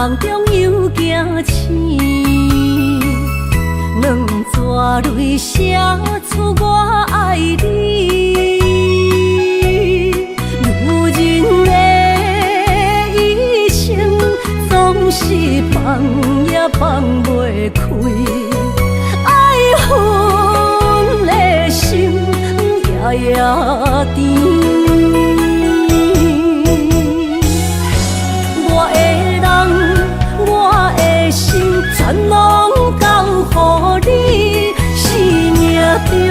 梦中又惊醒，两纸泪写出我爱你。如今的一生，总是放也放袂开，爱恨的心夜夜甜。全拢交予你，生命中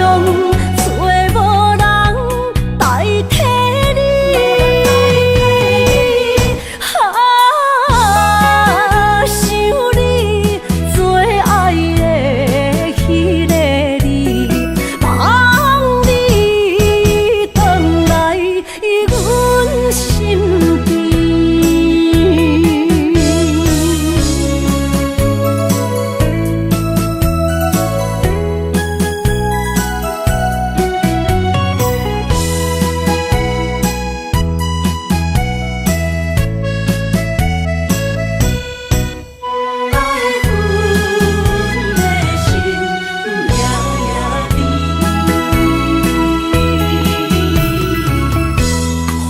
找无人代替你。想你做爱的迄个你，望你回来阮身边。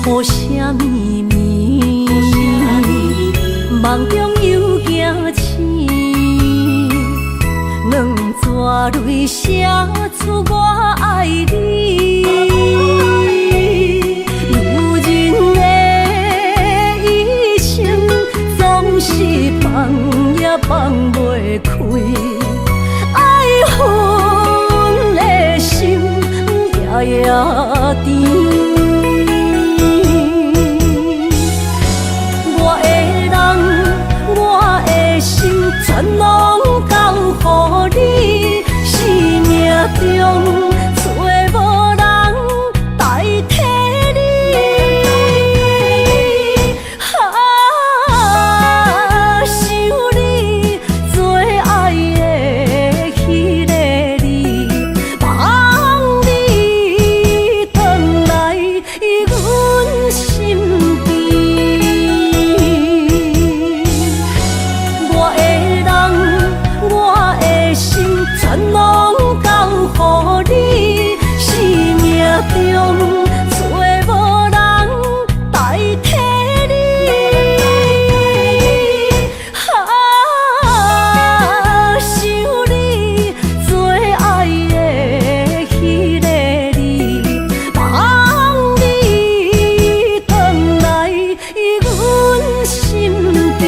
雨声绵绵，梦中又惊醒，两纸泪写出我爱你。如今的一生，总是放也放袂开，爱恨的心夜夜甜。全拢交予你，生命中找无人代替你。想你做爱的迄个你，望你回来阮身边。全拢交予你，生命中找无人代替你。想你做爱的迄个你，望你回来阮身边。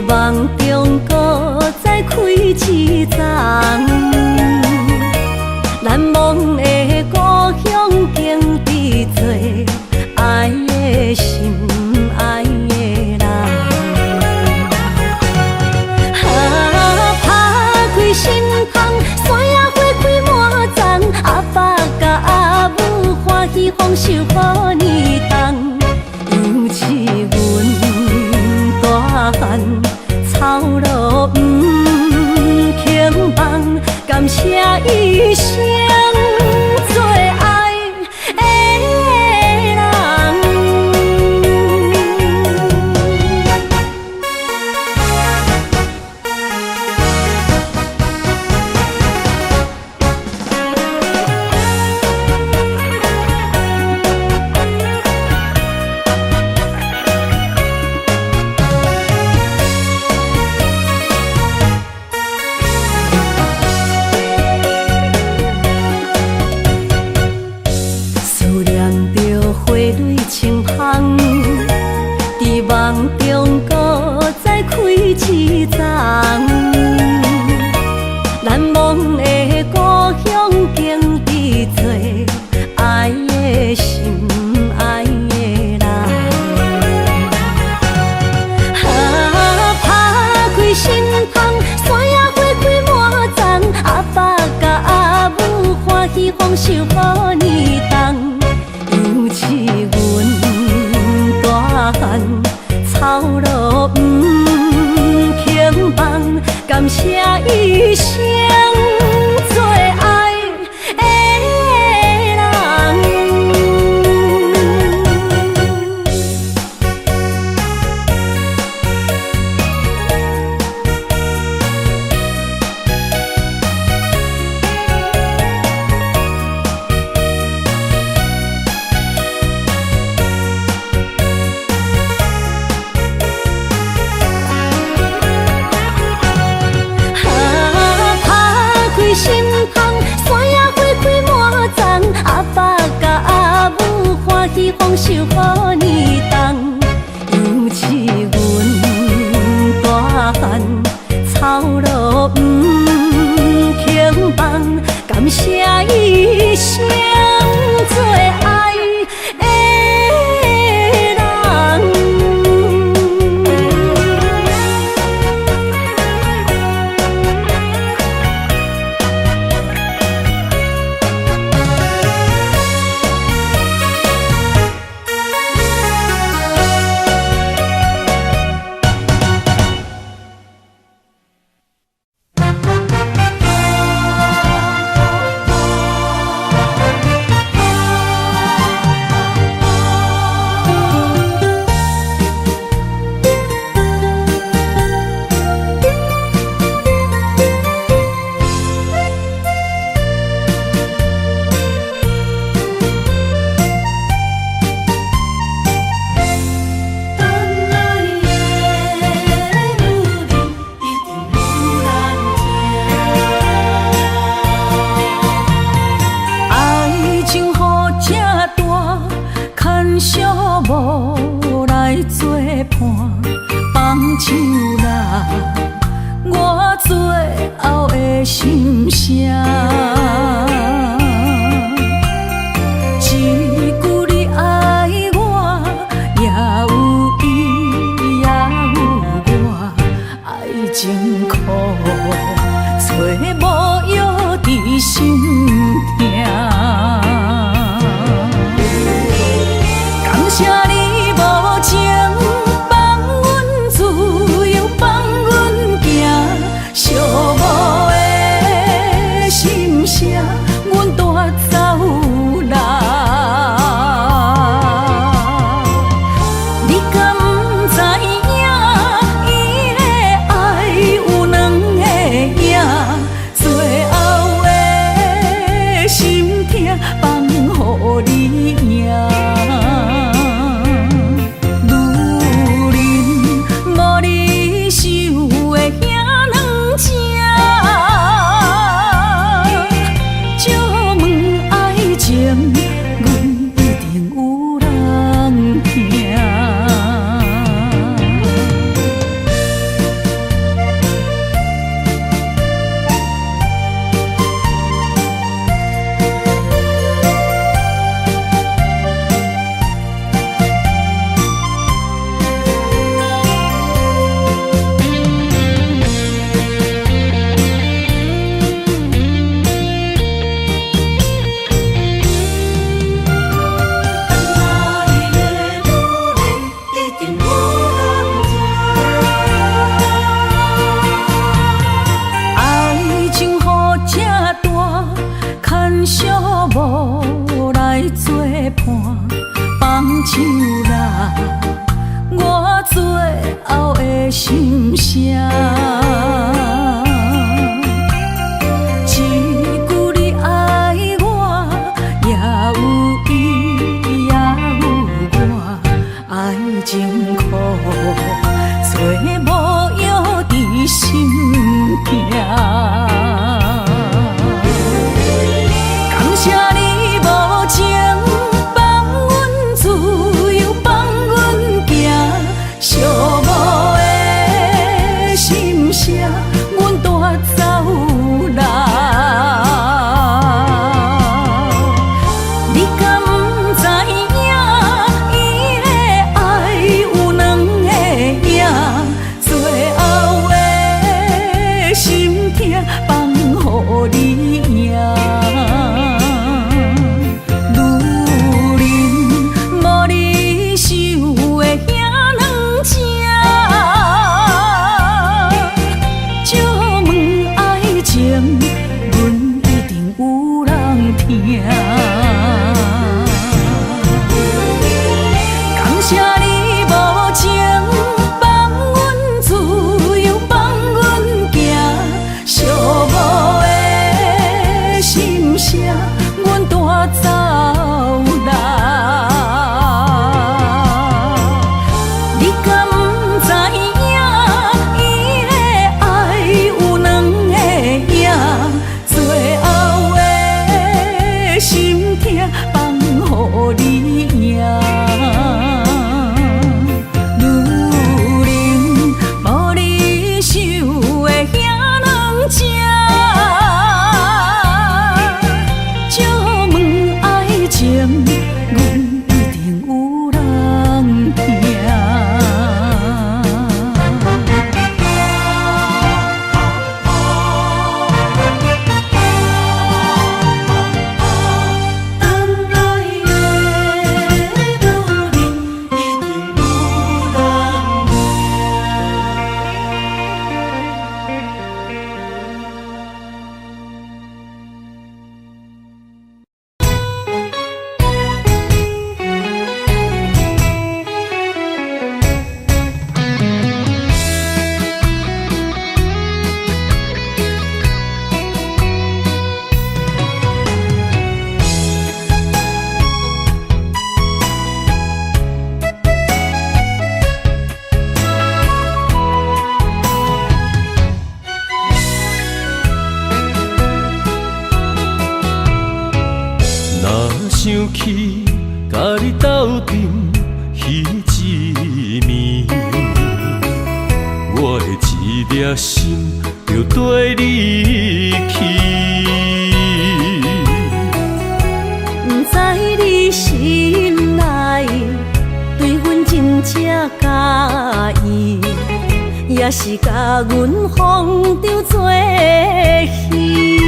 梦中搁再开一丛，难忘的故乡经历做爱的心爱的人。打开心窗，山野花开满丛，阿爸甲阿母欢喜丰收好年冬，尤是阮大汉。草路不轻放，感谢一生做望中搁再开一丛，难忘的故乡经历做爱的心爱的人。打开心窗，山野花开满丛，阿爸甲阿母欢喜丰收好年冬，尤是阮大汉操劳不轻放，感谢一生做爱的人。心窗，山野花开满丛，阿爸甲阿母欢喜丰收好年冬，尤是阮大汉操劳不轻放，感谢一生做爱的人。粒心就跟你去。不知你心内对阮真正介意，也是甲阮放着做戏。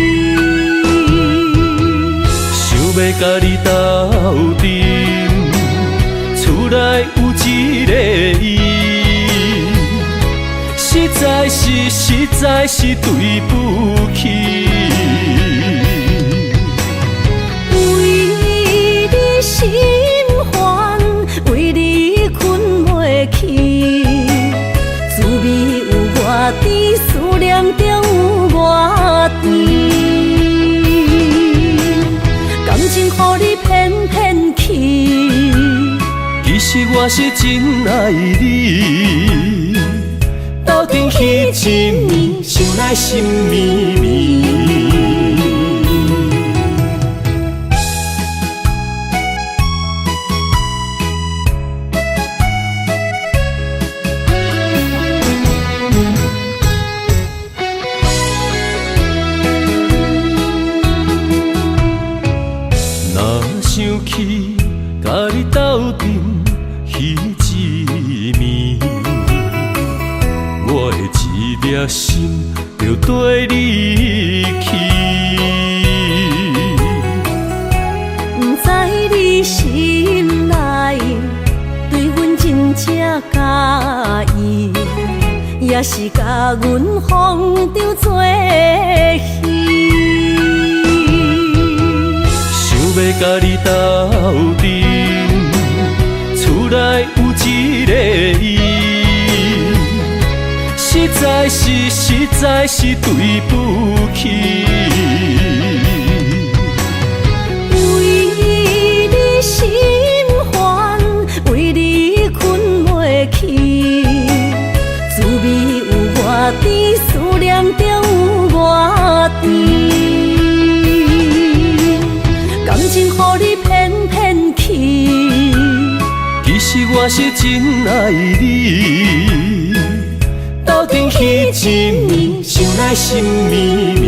想要甲你斗阵，厝内有一个伊，实在是对不起。为你心烦，为你困袂去，滋味有外甜，思念就有外甜。感情予你骗骗去，其实我是真爱你，斗阵彼一暝，想来心绵绵。若想起甲你斗阵彼一暝，我的一粒心就跟你去。不知你心内对阮真正介意，也是甲阮放着做戏。想要甲你斗阵，厝内有一个伊，实在是对不起。为你心烦，为你困袂去，滋味有外甜，思念就有外甜。感情予你骗骗去，其实我是真爱你，斗阵彼一暝，想来心绵绵。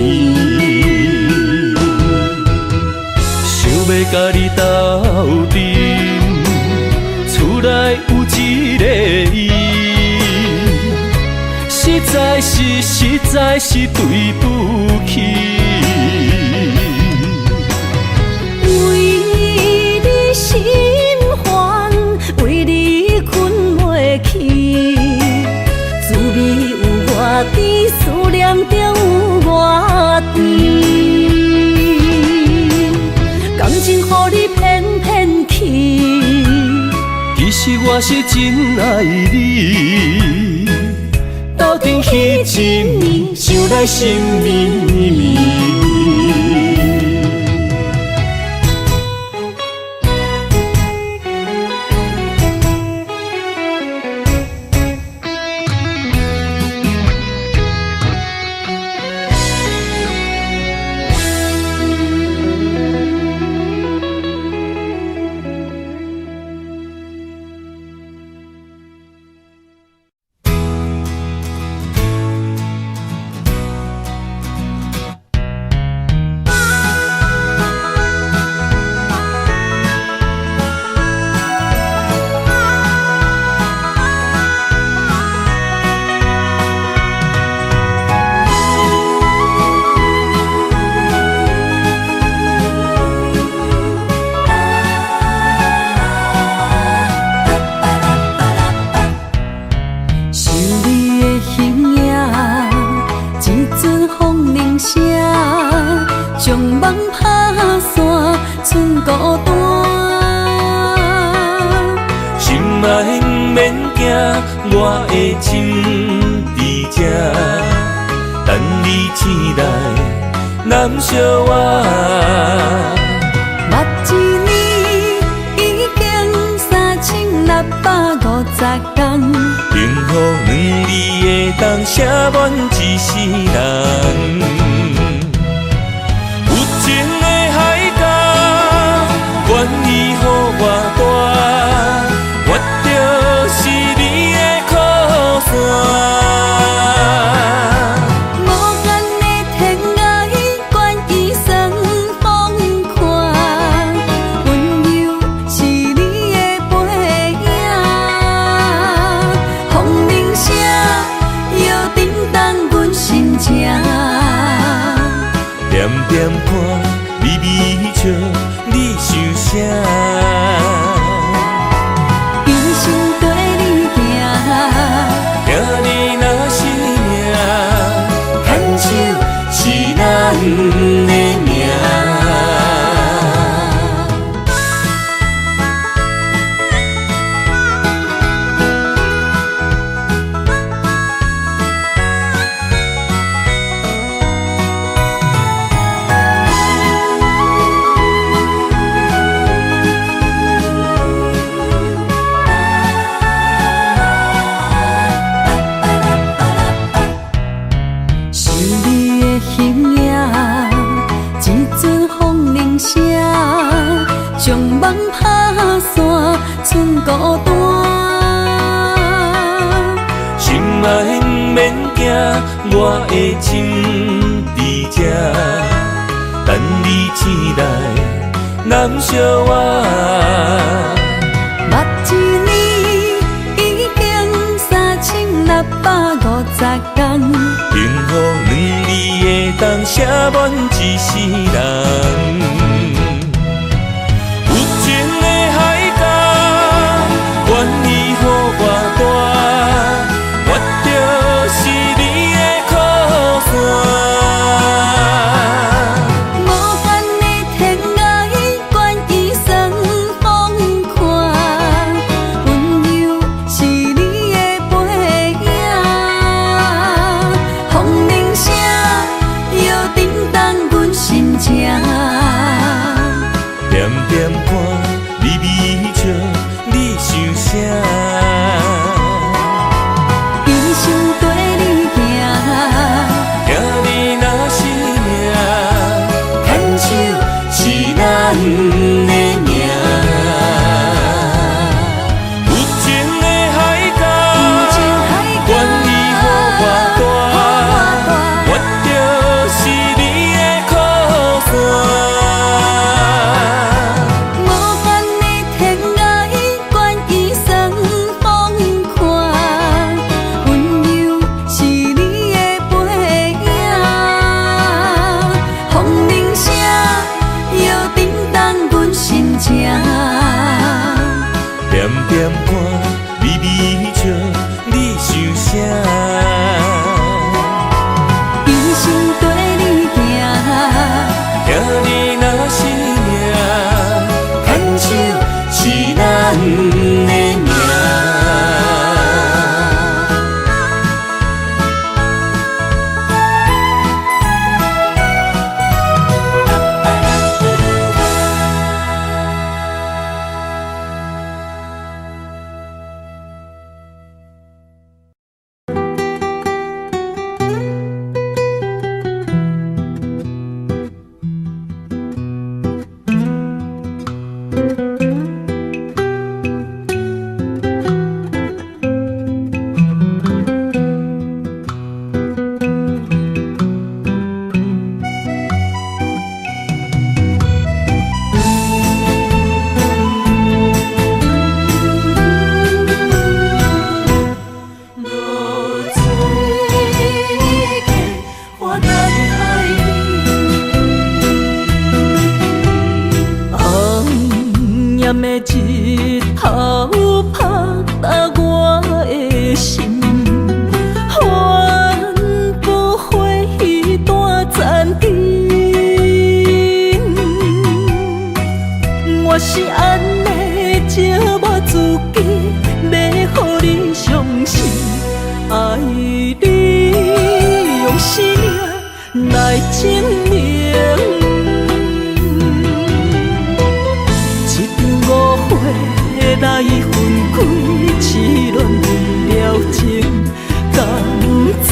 想要甲你斗阵，厝内有一个伊，实在是对不起。为你心烦，为你困袂去，滋味有外甜，思念就有外甜。感情予你骗骗去，其实我是真爱你，斗阵彼一暝，想来心绵绵。我的心伫这，等你醒来，难相我。目一年已经3650天，幸福两字的冬，写满一世人。有情的海角，愿意予我带，我就是你的靠山。放打散，剩孤单。心爱不免惊，我的心伫这，等你醒来，难相我。目一年已经3650天，幸福两字会当写满一世人。有情的海角，愿意予我大，我就是你的靠山。无限的天涯，愿意算风看，温柔是你的背影，风铃声摇叮当阮心情。点点看，微微笑，你想啥？悲伤跟你行，听你若是命，牵手是咱的命。有情的海角，愿意予我大，我就是你的靠山。无限的天涯，愿意算风看，温柔是你的背影，风铃声摇叮当阮心情。点点看，微微笑，你想啥？悲伤跟你行，听你若是命，牵手是咱的命。暗的日头拍打我的心，帆布花雨大残灯。我是安尼寂寞自己，要予你相信，爱你用生命来证明。来分开，痴恋为了情，敢知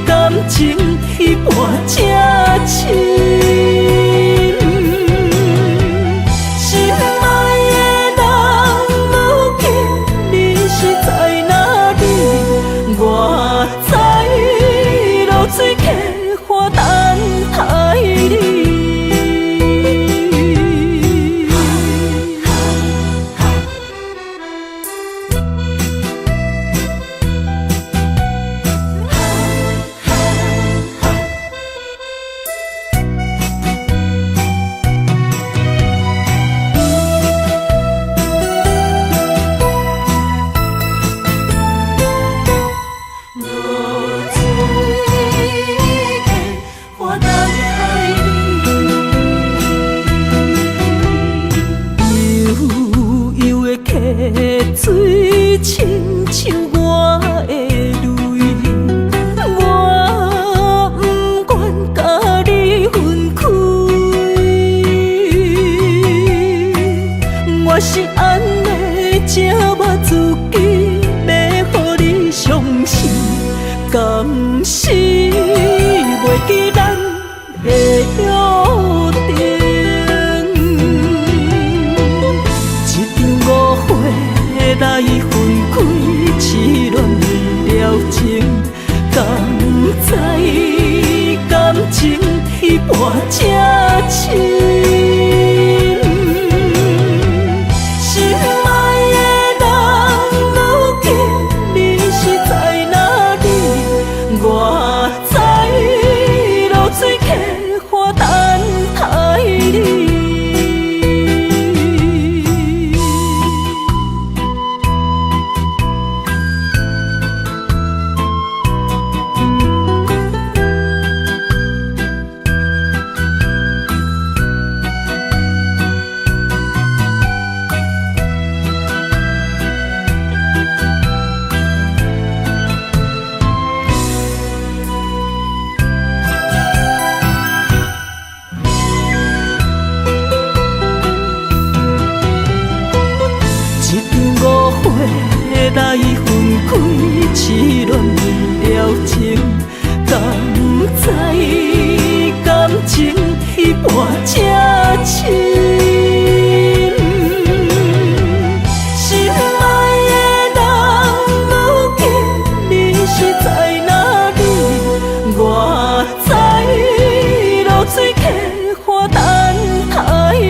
感情一半才深。心爱的人，如今你是在哪里？我在落水客花等待你。痴恋为了情，敢知感情彼半才深。来分开，痴恋为了情，敢知感情彼半才深。心爱的人，如今你是在哪里？我知露水客花等待你。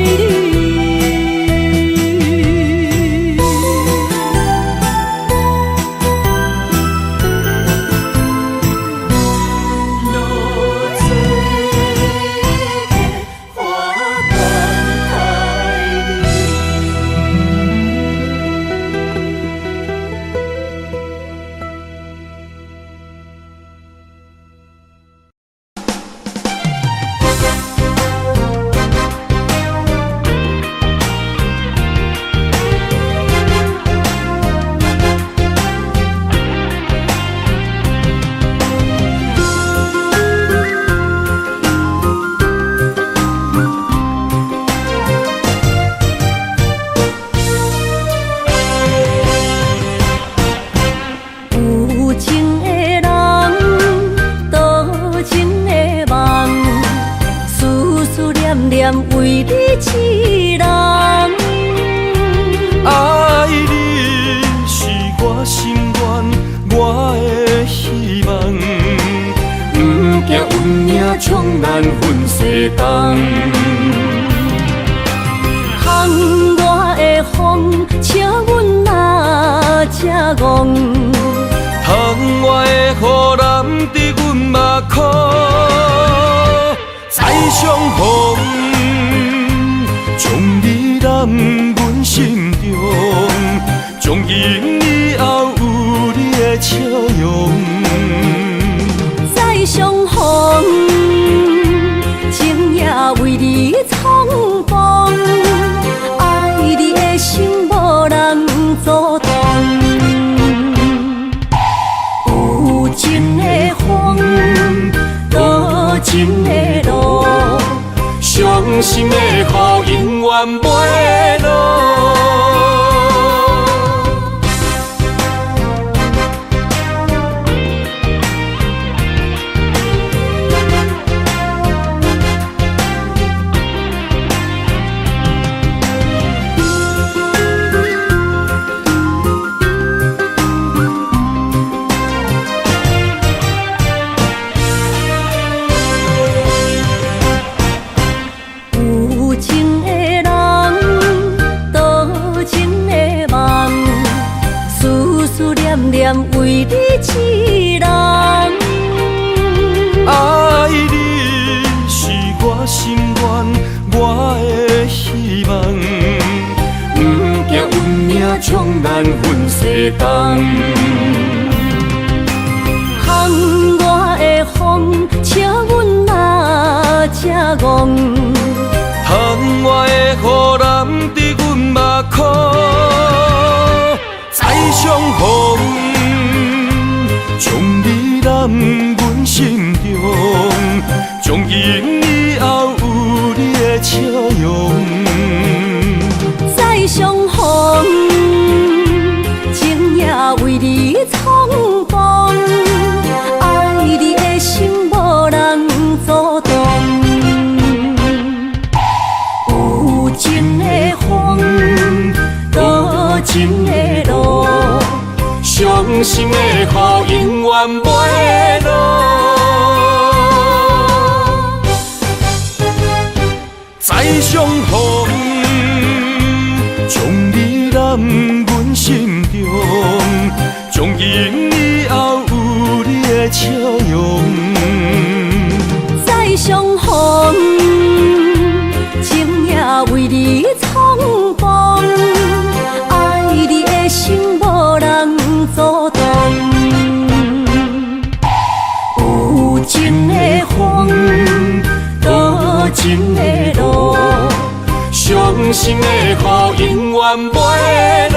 为你痴人，爱你是我心愿，我的希望。不惊运命冲咱分世东，窗外的风，请阮哪只戆？窗外的雨淋伫阮目眶，再相逢。将你揽阮心中，从今以后有你的笑容。再相逢，情也为你冲动，爱你的心无人阻挡。有情的风，多情的路。伤心的雨永远袂落。为你痴人，爱你是我心愿，我的希望。不惊运命冲咱分世东，窗外的风，请阮哪只戆？窗外的雨淋伫阮目眶，再相逢。将你揽阮心中，从今以后有你的笑容。再相逢，情也为你冲动，爱你的心无人阻挡。有情的风，多情的路。伤心的雨永远袂落。再相逢，将你揽阮心中，从今以后有你的笑容。再相逢，情也为你冲动，爱你的心无人阻挡。有情的风，多情的路，伤心的雨永远袂落。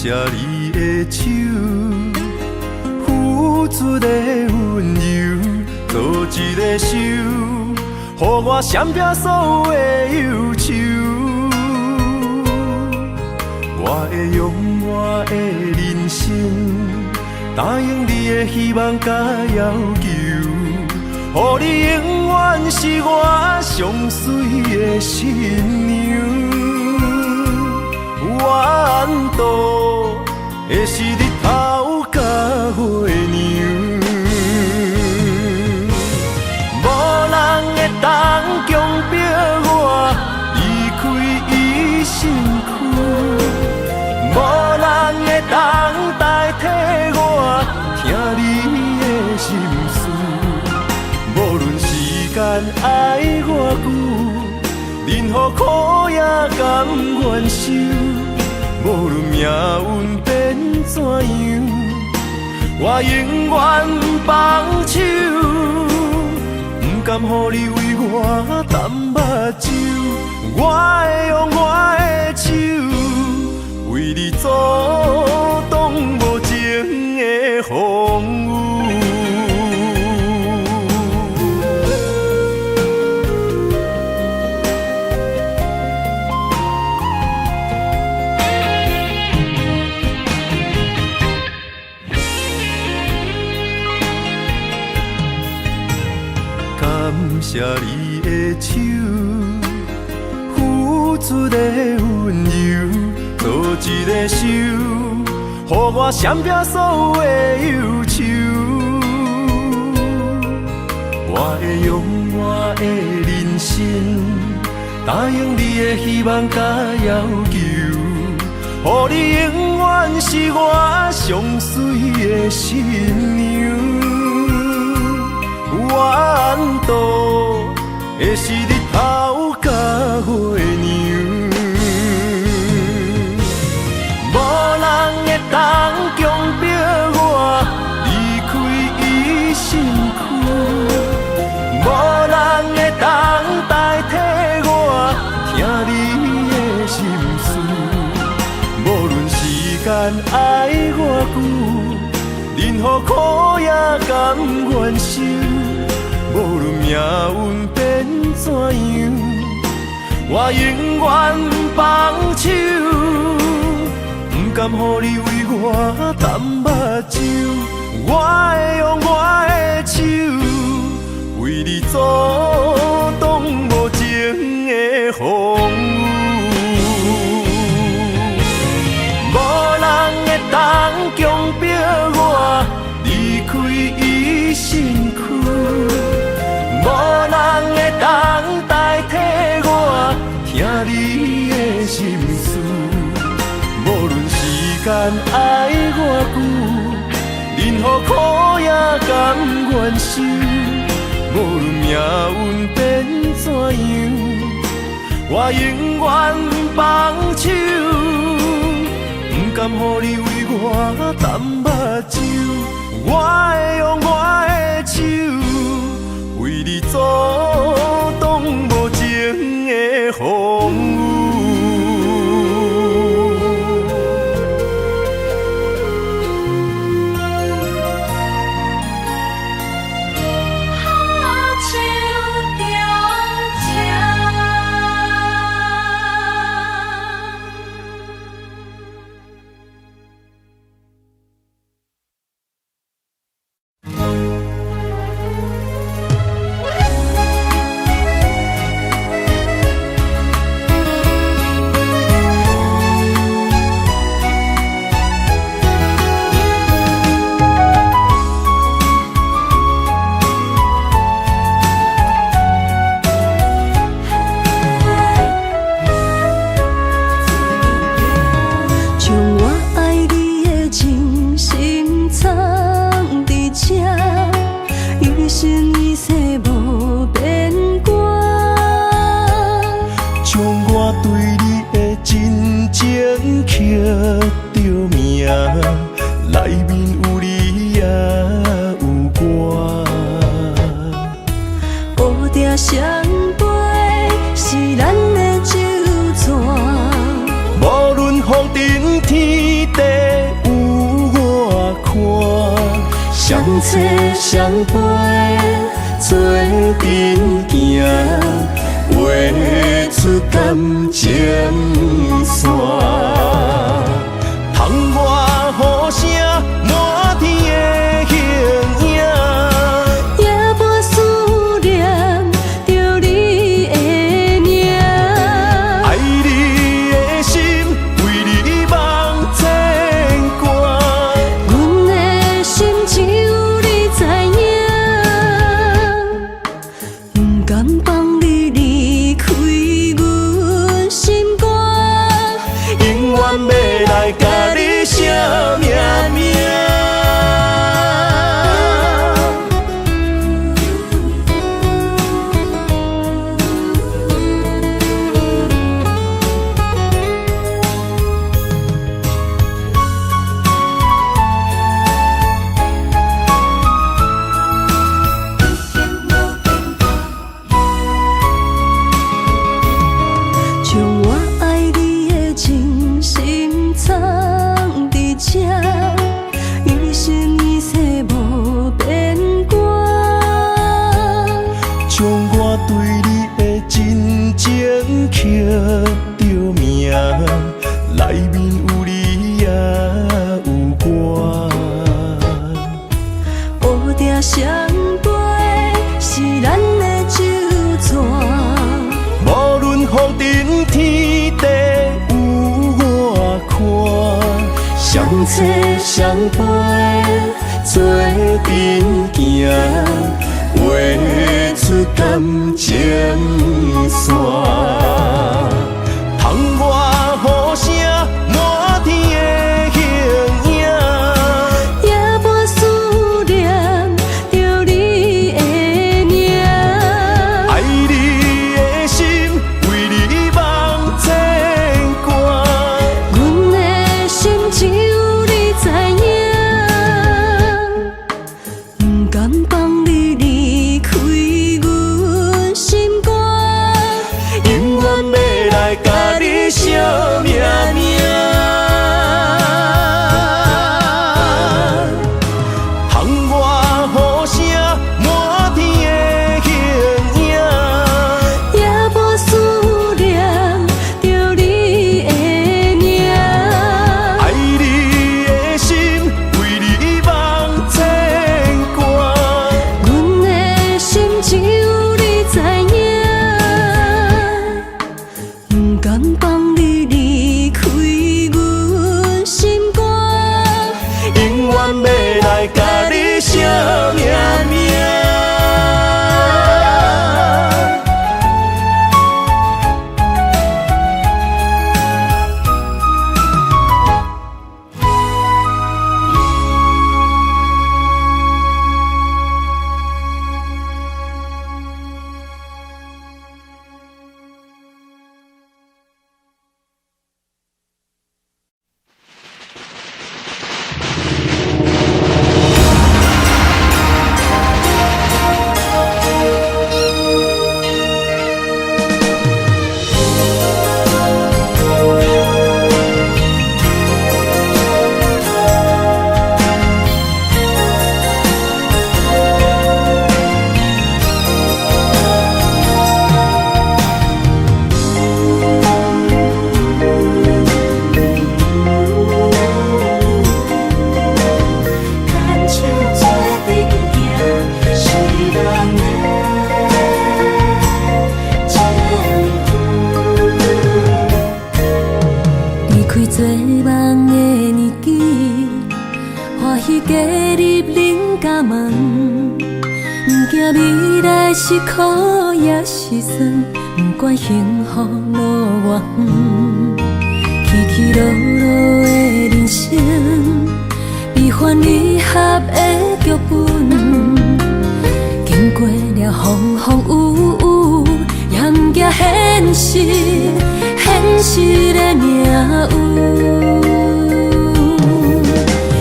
谢你的手，付出的温柔，做一个手，予我闪避所有的忧愁。我会用我的人生，答应你的希望甲要求，予你永远是我上水的新娘。缘途会是日头甲月亮，无人会当强迫我离开伊身躯，无人会当代替我听你的心事。无论时间爱偌久，任何苦也甘愿受。无论命运变怎样，我永远放手，不甘予你为我淡目睭。我会用我的手，为你阻挡无情的风雨。感谢你的手，付出的温柔，做一个手，予我闪避所有的忧愁。我会用我的人生，答应你的希望甲要求，予你永远是我上水的新娘。缘途会是日头甲月亮，无人会当强迫我离开伊身躯，无人会当代替我听你的心事。无论时间爱偌久，任何苦也甘愿受。无论命运变怎样，我永远放手，不甘予你为我淡目睭。我会用我的手，为你阻挡无情的风雨。无人会当强迫我离开伊身躯。无人会当代替我听你的心事。无论时间爱偌久，任何苦也甘愿受。无论命运变怎样，我永远放手，不甘予你为我淡目睭。我会用我的手，为你阻挡无情的风雨。风尘天地有我看，相找相陪做阵行，画出感情线。窗外雨声满天的形影，夜半思念着你的名。爱你的心为你梦牵挂，阮的心只有你知影，不甘放你离开阮心肝，永远要来甲你写命名。将我爱你的真心藏伫这，一生一世无变卦。将我对你的真情刻着名，内面有你也有我。乌定相陪是咱的酒泉。无论风尘天地有我看，相找相陪做阵行，画出感情线。窗外雨声满天的形影，夜半思念着你的名。爱你的心为你梦牵挂，阮的心只有你知影，不甘放你离开阮心肝，永远要来甲你写命名。窗外雨声满天的形影，夜半思念着你的名。爱你的心为你梦牵挂，阮的心只有你知影，不甘放你离开阮心肝，永远要来甲你写命名。做梦的年纪，欢喜加入恁家门，不惊未来是苦也是酸，不管幸福路偌远，起起落落的人生，悲欢离合的剧本，经过了风风雨雨，也不惊现实。现实的命运，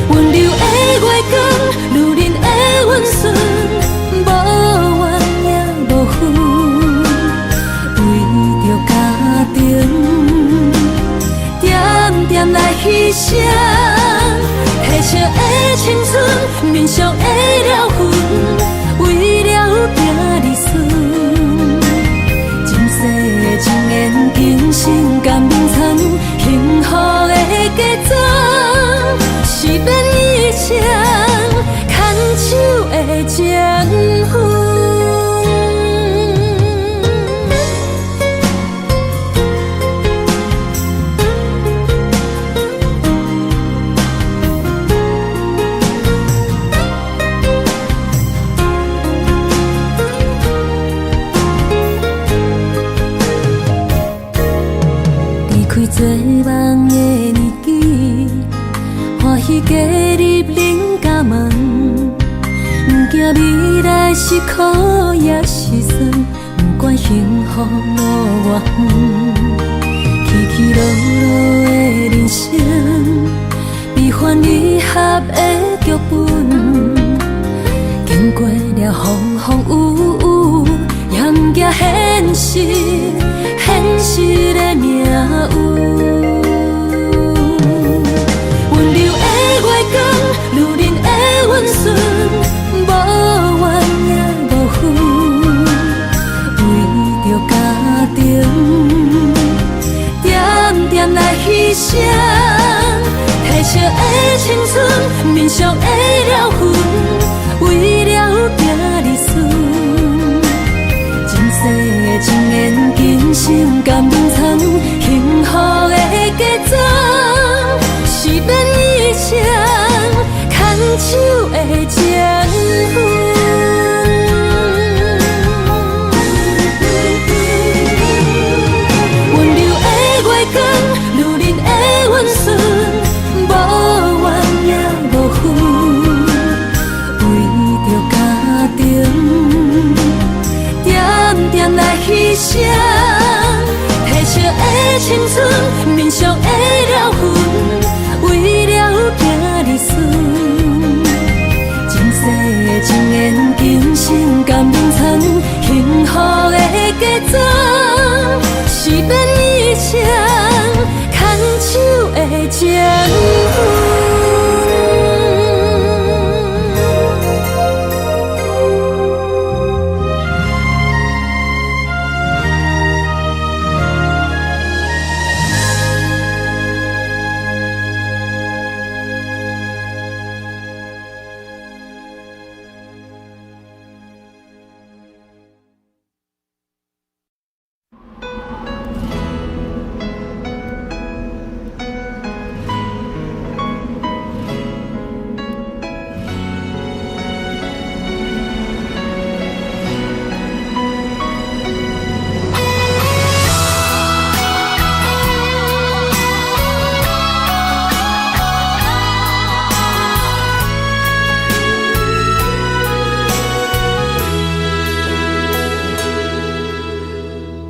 温柔的月光，女人的温顺，无怨也无恨，为着家庭，点点来牺牲。青春，面上的了痕，为了行日顺。前世的情缘，今生甘眠藏，幸福的嫁妆，是免一生牵手的情分。做梦的年纪，欢喜加入人家梦，不惊未来是苦也是酸，不管幸福路偌远，起起落落的人生，悲欢离合的剧本，经过了风风雨雨，迎接现实，现实的命运。温柔的月光，女人的温顺，无怨也无恨，为着家庭，点点来牺牲。褪色的青春，面上的了痕，为了行日顺。前世的情缘，今生甘眠藏，幸福的嫁妆，是免一生牵手的情分。温柔的月光，女人的温顺，无怨也无恨，为着家庭，点点来牺牲。褪色的青春，面上的了痕，为了行日顺。前世的情缘，今生甘眠藏，幸福的嫁妆，是免一生牵手的情分。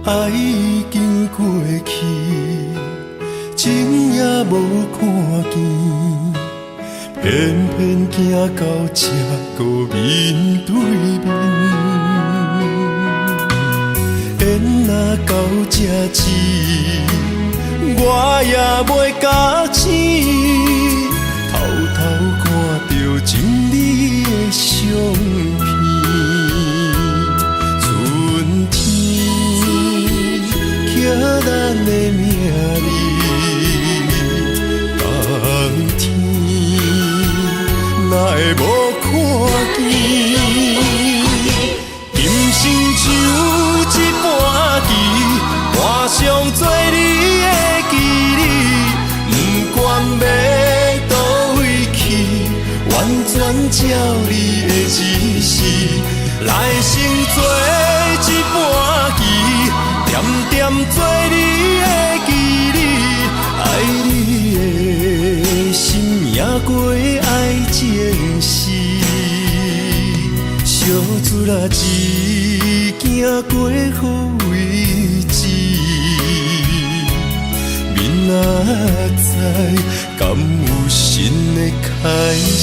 爱已经过去，情也无看见，偏偏行到这个面对面。缘若到这止，我也袂假醒，偷偷看到情理的相片。咱的命里，当天哪会无看见？今生就一半棋，换上做你的记忆，不管要倒位去，完全照你的指示，来生做一半棋。点点做你的记忆，爱你的心也过爱情事，小船啊一行过好位置，明仔载敢有新的开始？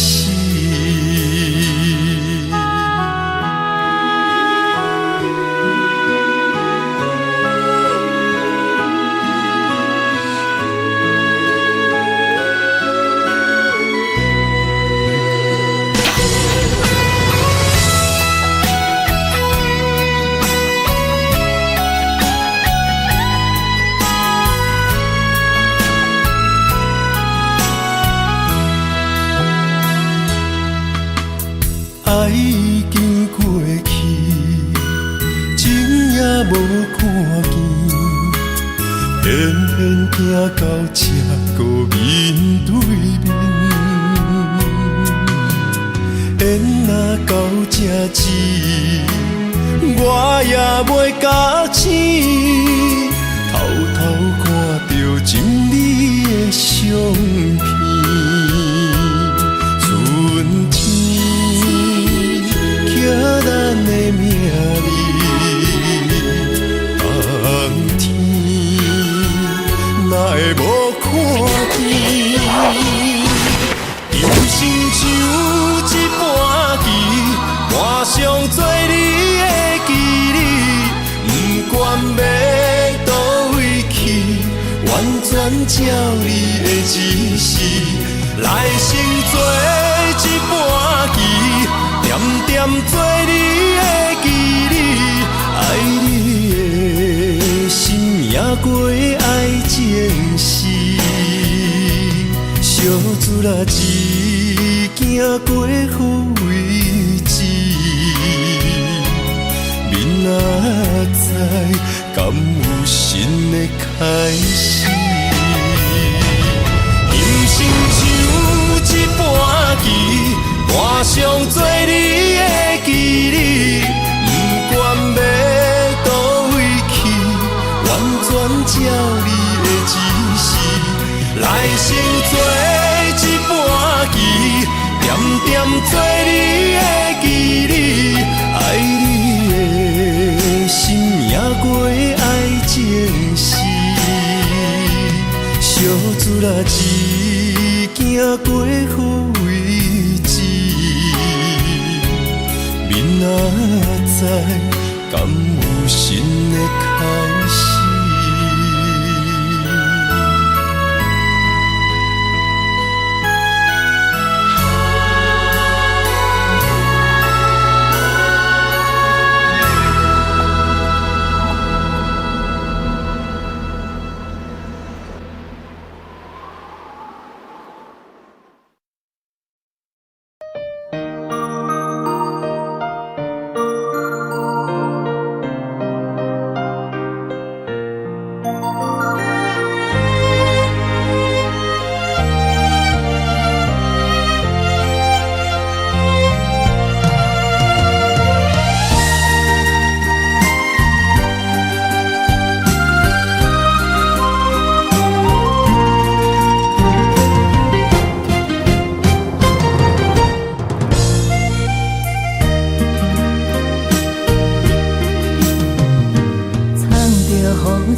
行到这个面对面，缘若到这止，我也袂甲醒，偷偷看着情你的相片。春天刻咱的名字，冬天哪会无看见？人生像一盘棋，换上做你的记忆，不管要倒位去，完全照你的指示，来生做一盘棋，点点做你的记忆，爱你的心也过爱情诗，小子啦一行过好位置，明仔载敢有新的开始？人生像一盘棋，换上做你的记忆，不管要倒位去，完全照你的指示，来生做一盘棋，点点做你的记忆，爱你的心也过爱情诗，小子啦一行过好位置，明仔载敢有新的开始？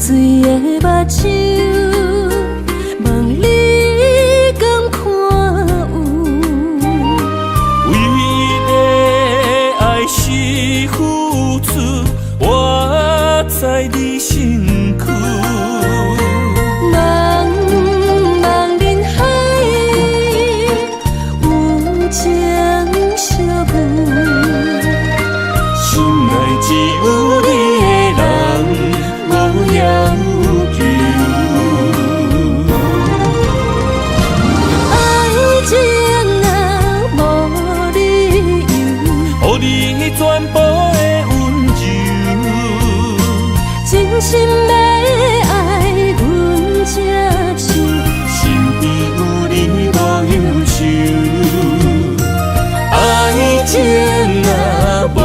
水的目睭，问你敢看有？为你的爱是付出，我在你身躯。茫茫人海，有情相伴，心内只有你的人。无要求，爱情若无理由，予你全部的温柔，真心要爱阮才像，身边有你无忧愁。爱情若无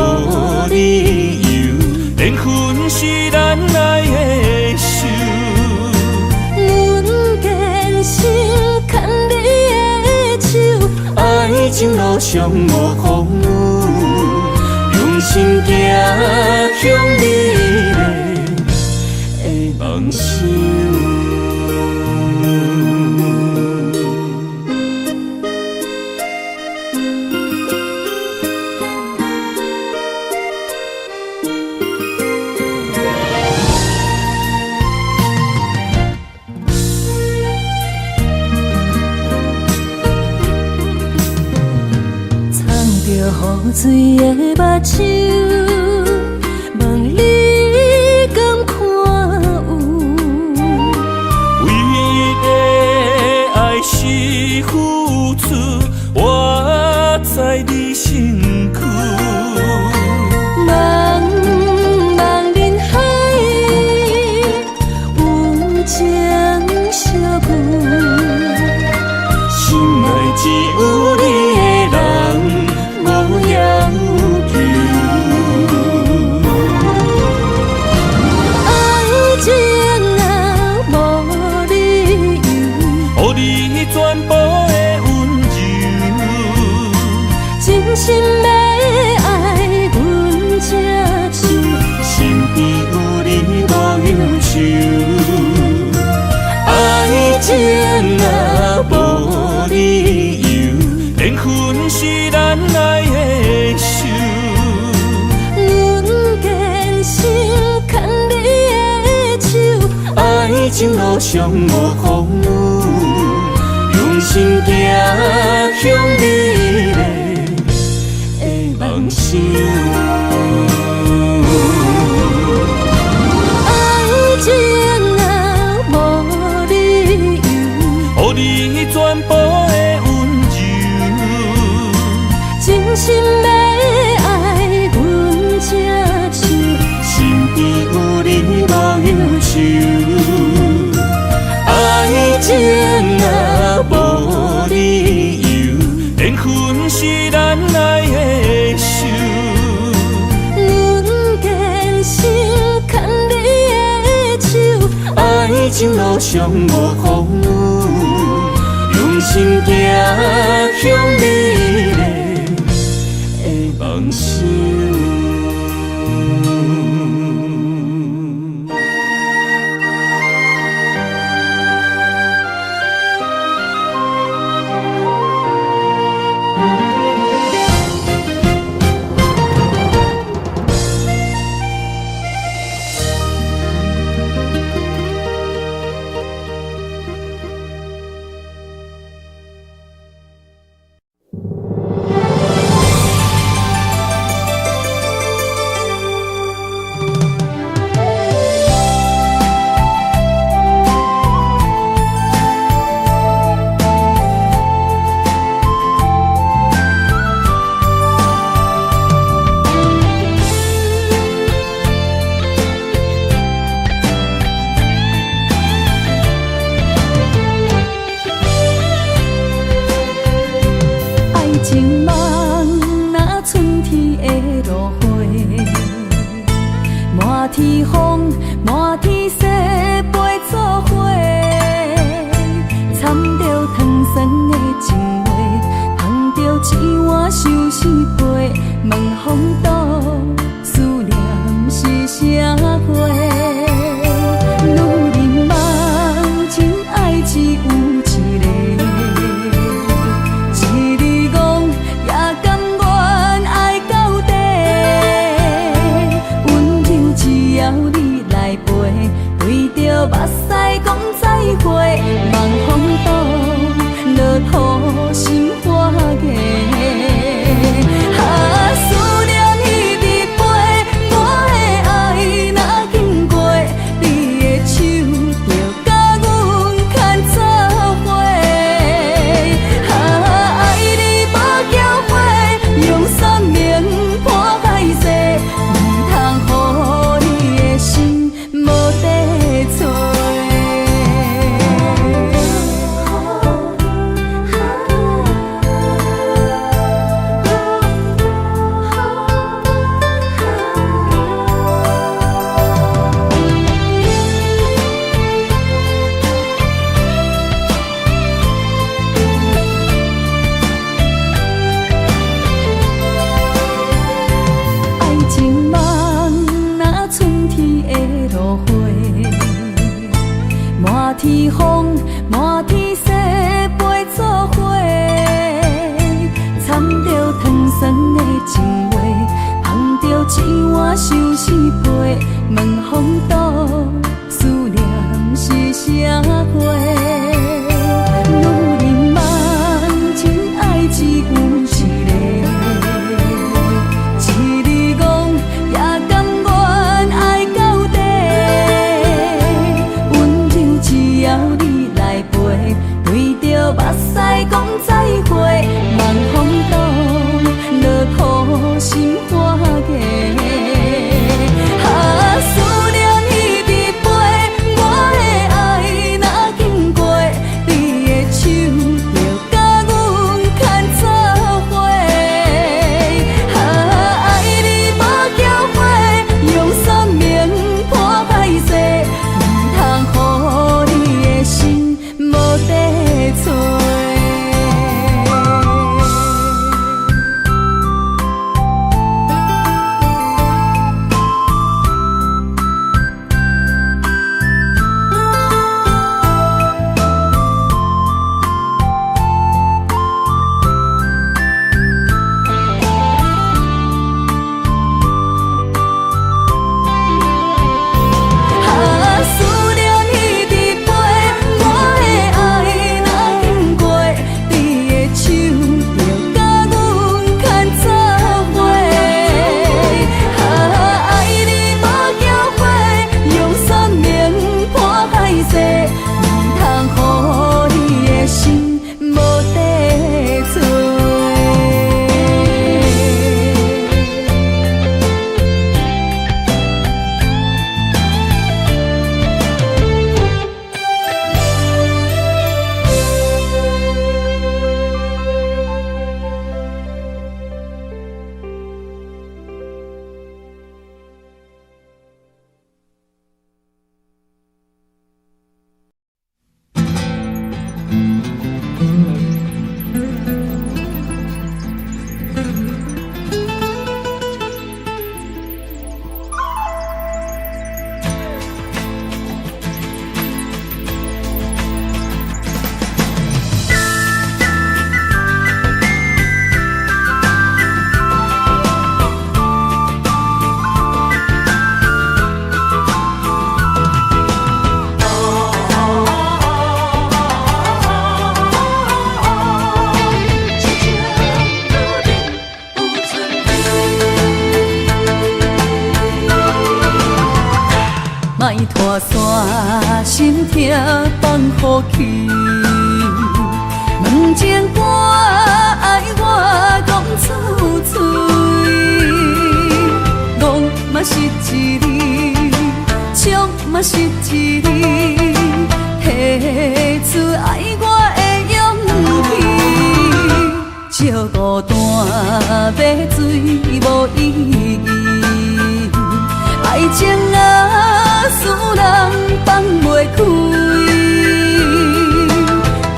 理由，连分是咱来的手。阮坚信牵你的手，爱情路上无风雨，用心行向你的梦想。雨水的目睭，问你敢看有？为你的爱是付出，我在你身躯。茫茫人海，有情你全部的温柔，真心要爱阮这手，身边有你无忧愁，爱情若无理由，连分是咱爱的手。阮坚守牵你的手，爱情路上无风雨，用心行向美丽的梦想。爱情若无理由，予你全部的温柔，真心要爱阮这手，身边有你无忧愁，爱情若无理由，连分是咱爱的手。阮坚守牵你的手，爱情路上无风雨，用心行向美丽的梦想。情梦若春天的落花，满天风，满天雪，陪做伙，掺着糖酸的情话，捧着一碗相思杯，问风度思念是啥货？女人梦情爱只有一个。目屎讲再会，望风度落土心花芽。思念彼日飞，我的爱若经过，你的手就甲阮牵做伙。爱你无缴费，用生命破海誓，唔通予你的心无地找。满天风，满天雪，陪做伙，掺着糖酸的情话，捧着一碗相思杯，问风度思念是啥货？女人梦情爱只有一个，一日讲也甘愿爱到底。只要你来陪，对着目屎讲再会，望风度落土心花芽。思念彼日飞，我的爱若经过，你的手就甲阮牵做伙。爱你无缴费，用生命破海誓，唔通予心无地找。心痛放乎去。问情歌爱我讲出嘴，戆嘛是一字，唱嘛是一字，提出爱我的勇气。借孤单要水无意义，爱情啊使人放袂开，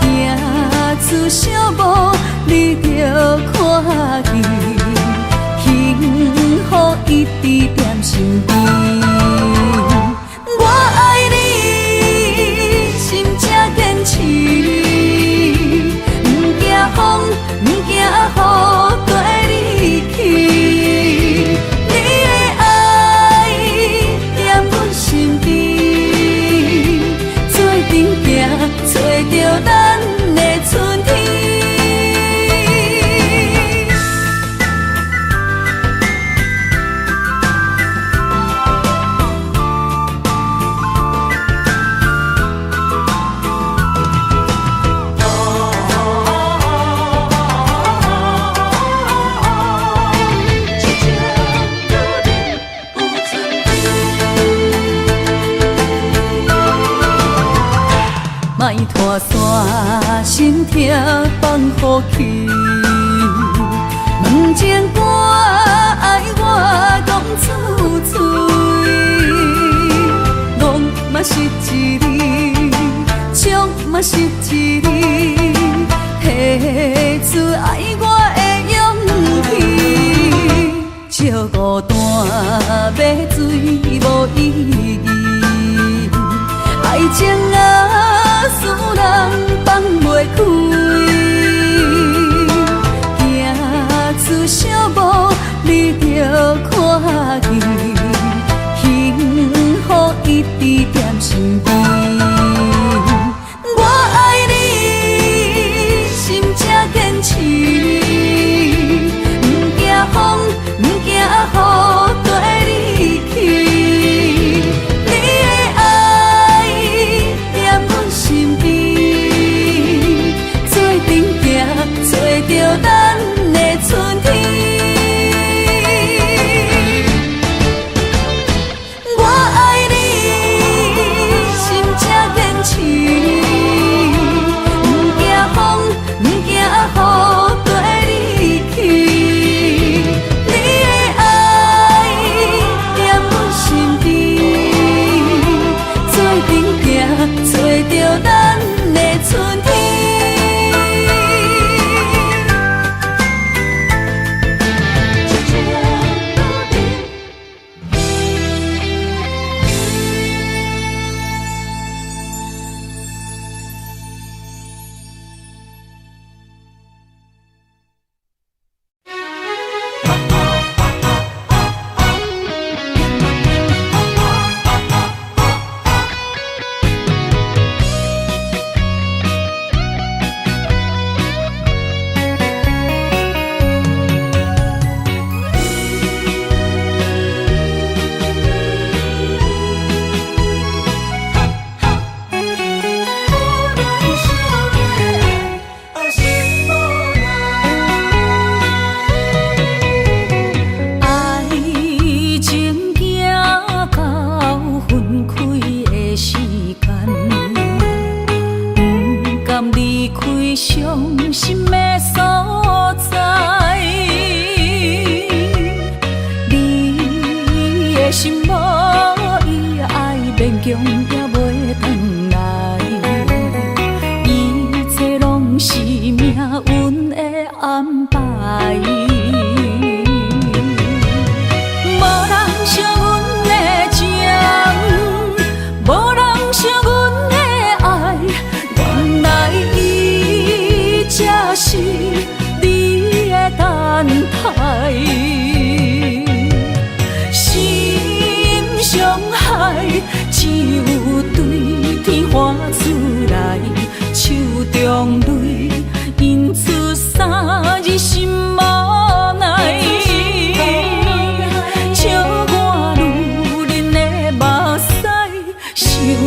行出小步你着看见，幸福一直踮身边。我爱你，心正坚持，不惊风，不惊雨，跟你去。你的爱踮阮身边，做阵行，找着咱的春天。莫拖山，心痛放乎去。问情歌爱我讲出嘴，戆嘛是一字，唱嘛是一字，提出爱我的勇气。借孤单要水无意义，爱情啊使人放袂开，行出小步你着看见，幸福一直踮身边。我爱你，心正坚持，不惊风，不惊雨，跟你去。你的爱踮阮身边，做阵行，找着咱的春天。我爱你，心正坚持，不惊风，不惊雨，跟你去。你的爱踮阮身边，做阵行，找着咱的春天。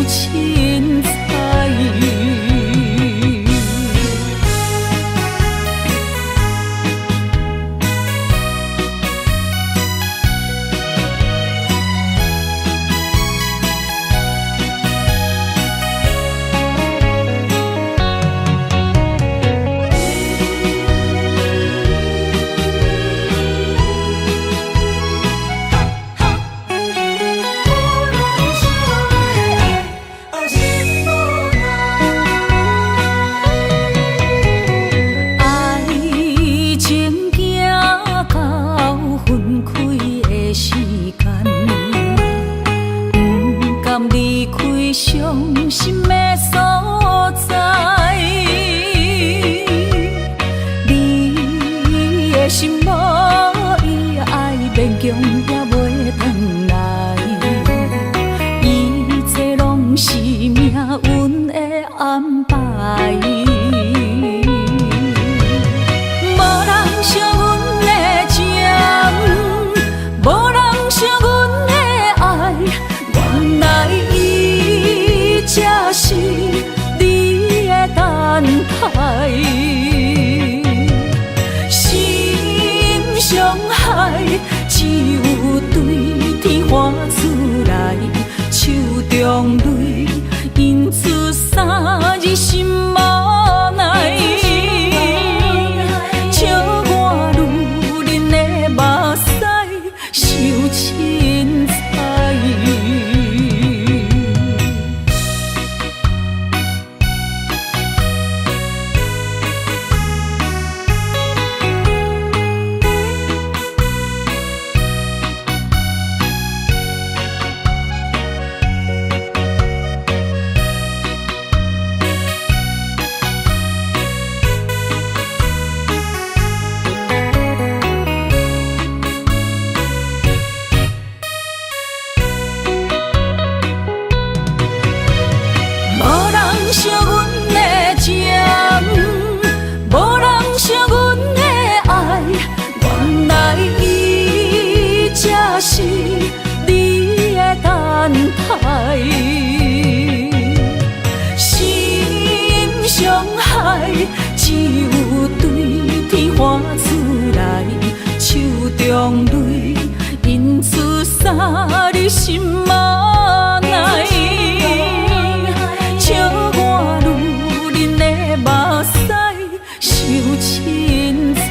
情。来，只有对天花出来，手中泪印出三字心嘛奈，笑我女人的目屎受凊彩。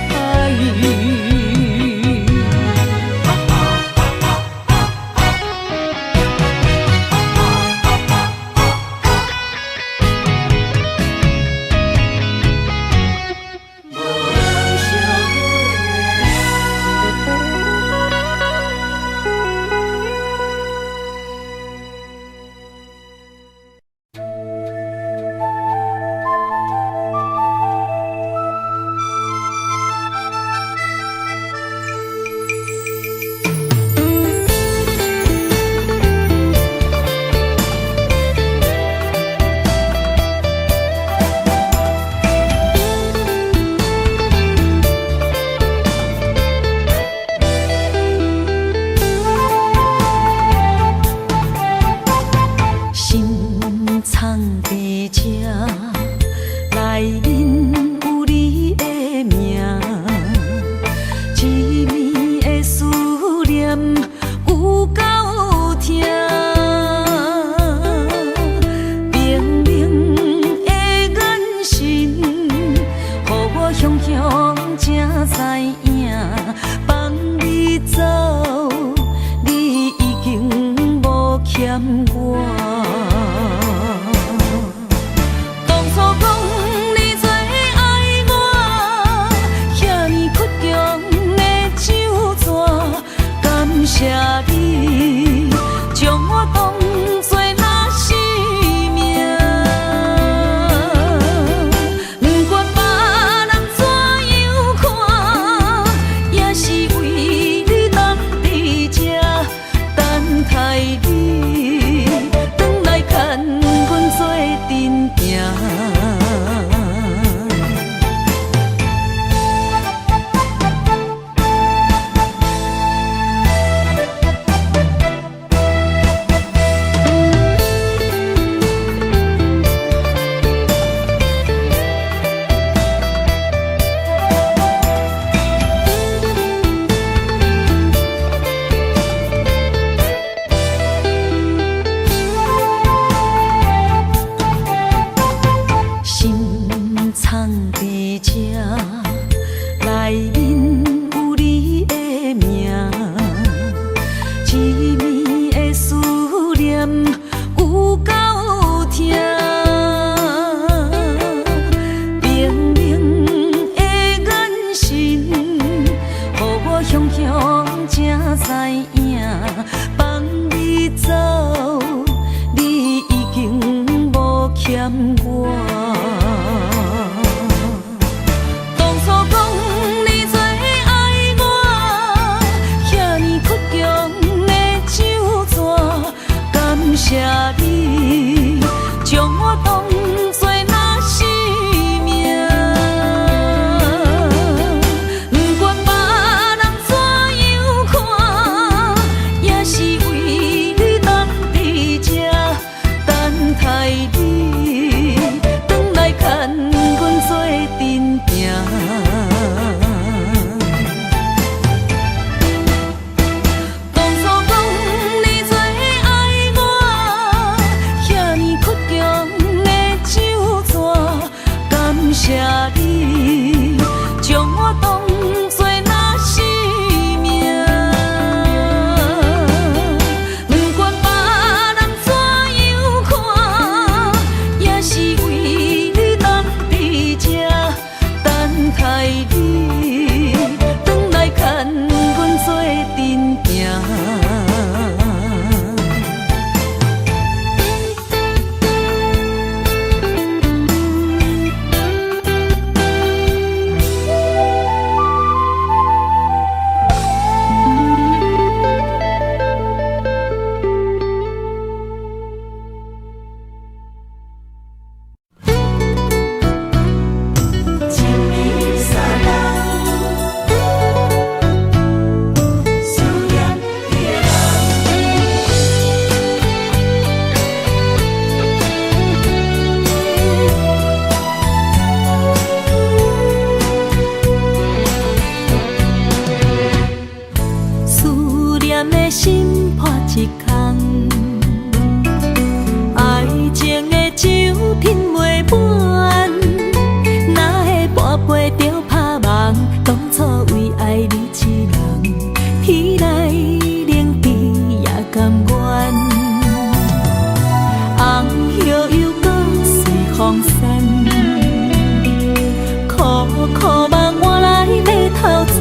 苦目换来马头鬃，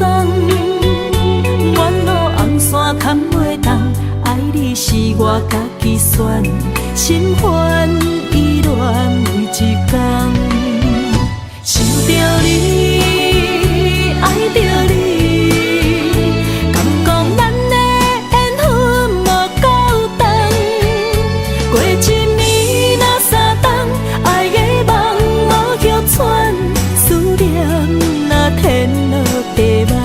远路红线牵袂动，爱你是我家己选，心烦意乱为一天，想着你，爱着你，敢讲咱的缘分无够长，过一年若三冬，爱的梦无叫喘，思念若天落地网。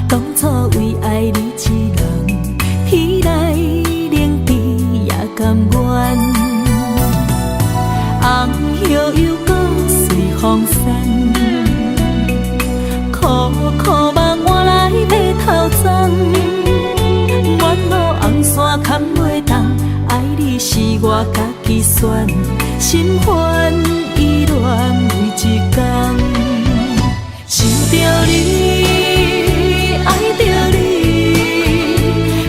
当初为爱你一人，天来冷滴也甘愿。红叶又搁随风散，苦苦目换来马头鬃。远路红线牵袂动，爱你是我家己选，心烦意乱为一天，想着你，爱着你，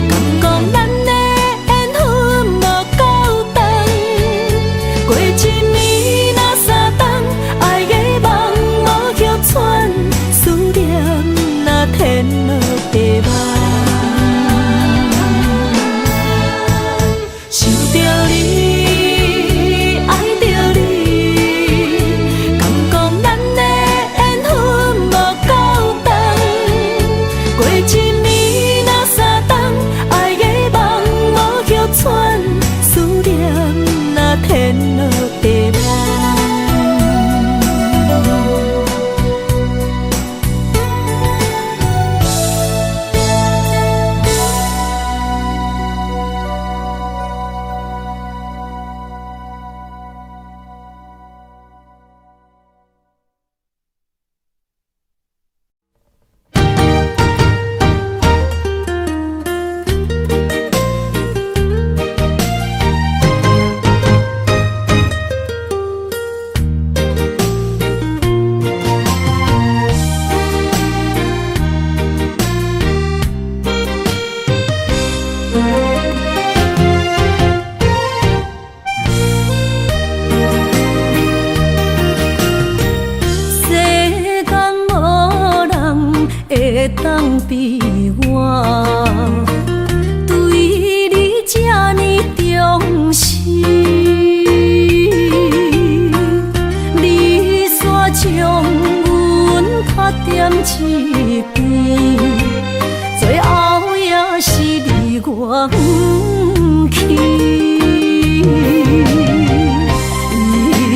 敢讲咱的缘分无够长，过一年若三冬，爱的梦无叫喘，思念若天落地网，想着你，爱着你，敢讲咱的缘分无够长，过一年若三冬，爱的梦无叫喘，思念若天落地网。会当比我对你这呢重视，你煞将阮拍点一边，最后也是离我不去。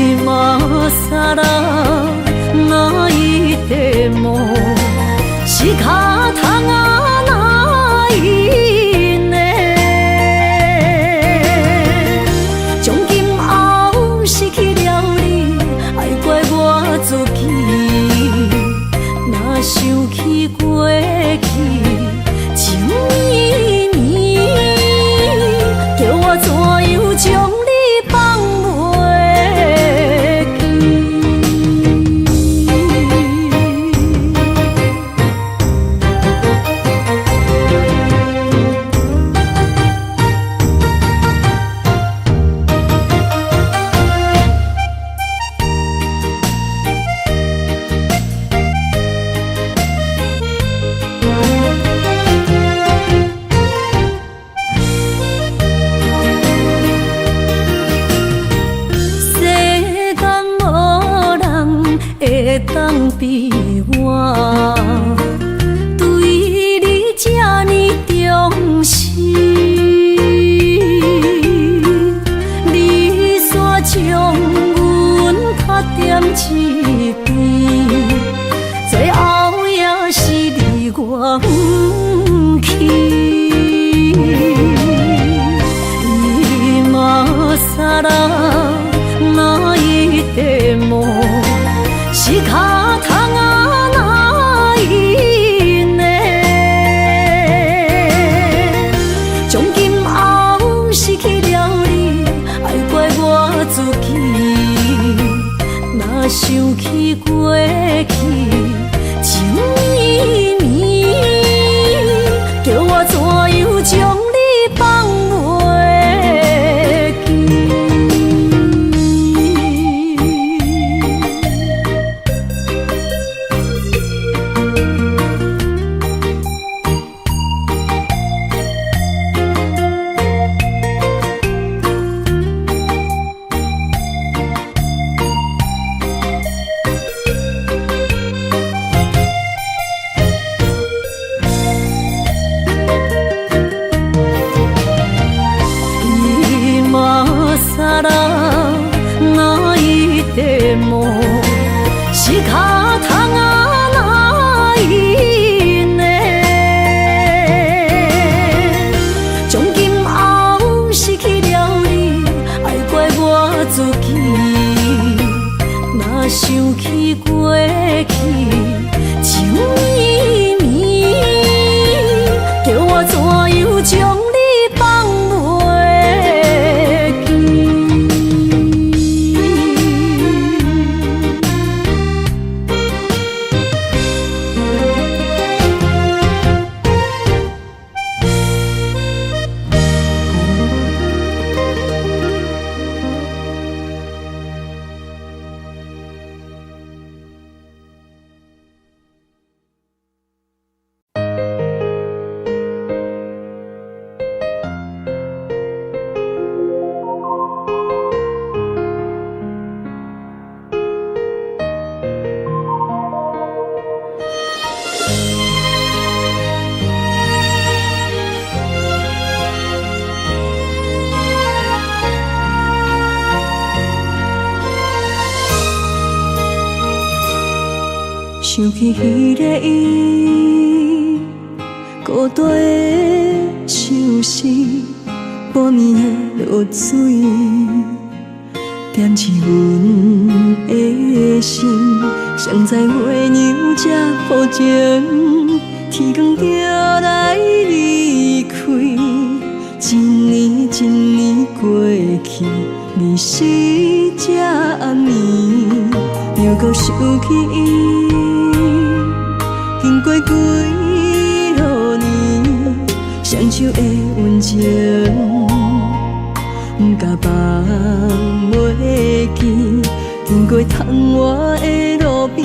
今ら泣いても仕方がないね。从今后失去了你，爱怪我自己。若想起过去情绵绵，叫我怎样将你放袂记？会当比我对你这呢重视，你煞将阮拍点一边，最后也是离我不去。今さら泣いても仕方过去，情绵绵，叫我怎样将你放袂记？是脚痛啊哪伊呢？从今后失去了你，爱怪我自己。若想起过去，情绵绵，叫我怎样将你放袂记？想起迄个伊，孤单的相思，半暝的落水，点起阮的心。谁知月娘这薄情，天光就来离开。一年一年过去，日时这暗暝，又搁想起伊。经过几落年，双手的温情，不甲放袂记。经过窗外的路边，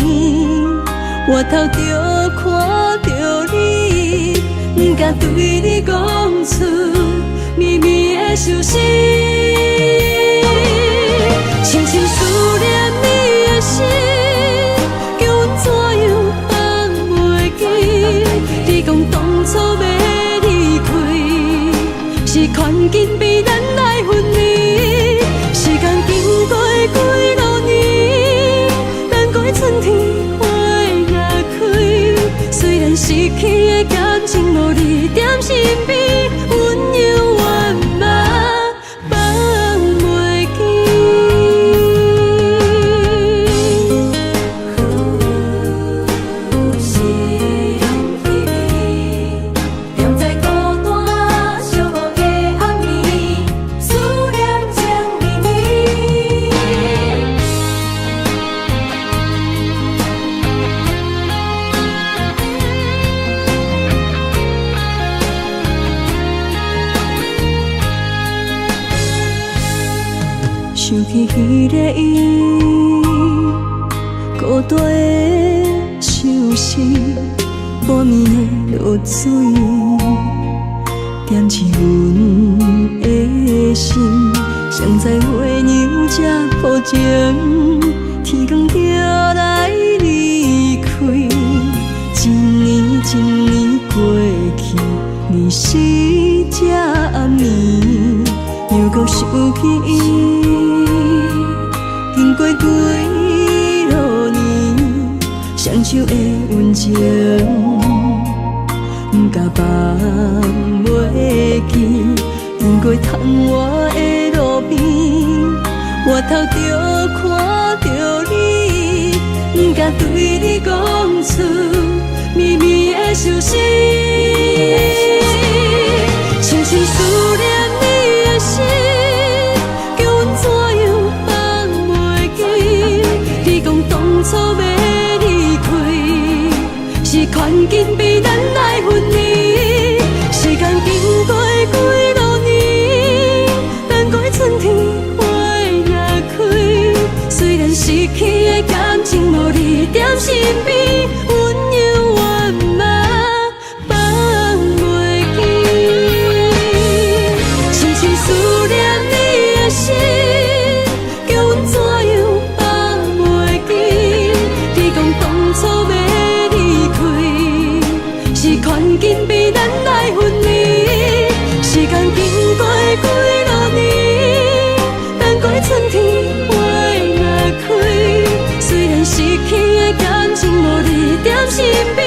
我头就看到你，不甲对你讲出绵绵的相思，深深思念你的心。是看紧比咱来分离，时间经过几落年，等过春天花也开。虽然失去的感情无你踮身边，温柔圆满放袂记。想起迄个伊，孤单的相思，半暝的落水，点起阮的心。谁知月娘这薄情，天光就来离开。一年一年过去，日时这暗暝，又搁想起伊。经过几落年，双手的温情，不甲放袂记。经过窗外的路边，我头就看到你，不甲对你讲出绵绵的相思，深深思念你的心。当初要缘紧被咱来分离。时间经过几多年，等过春天花若开。虽然失去的感情无你踮身边，温柔我嘛放袂记。深深思念你的心，叫阮怎样放袂记？你讲当初要离开，是缘紧被咱来分离。时间经过几多年，等过春天花若开。虽然失去的感情无你踮身边。